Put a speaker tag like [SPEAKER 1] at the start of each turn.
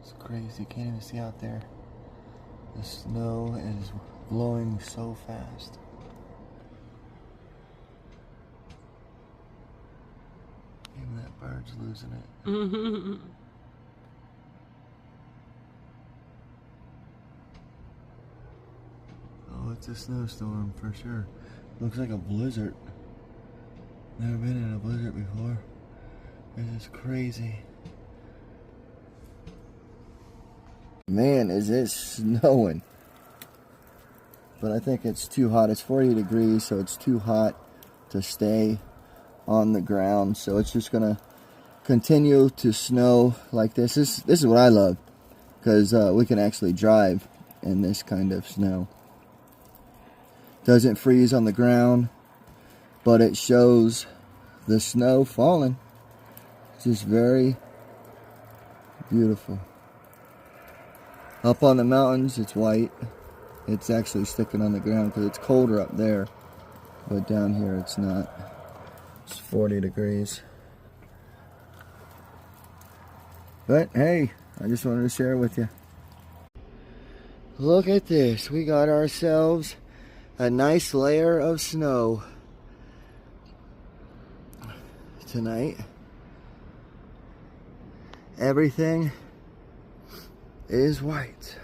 [SPEAKER 1] It's crazy, you can't even see out there. The snow is blowing so fast. Even that bird's losing it. Oh, it's a snowstorm for sure. Looks like a blizzard. Never been in a blizzard before. This is crazy. Man, is it snowing. But I think it's too hot. It's 40 degrees, so it's too hot to stay on the ground. So it's just gonna continue to snow like this. This is what I love, because we can actually drive in this kind of snow. Doesn't freeze on the ground, but it shows the snow falling. It's just very beautiful. Up on the mountains, it's white. It's actually sticking on the ground because it's colder up there. But down here, it's not. It's 40 degrees. But hey, I just wanted to share it with you. Look at this. We got ourselves a nice layer of snow tonight. Everything is white.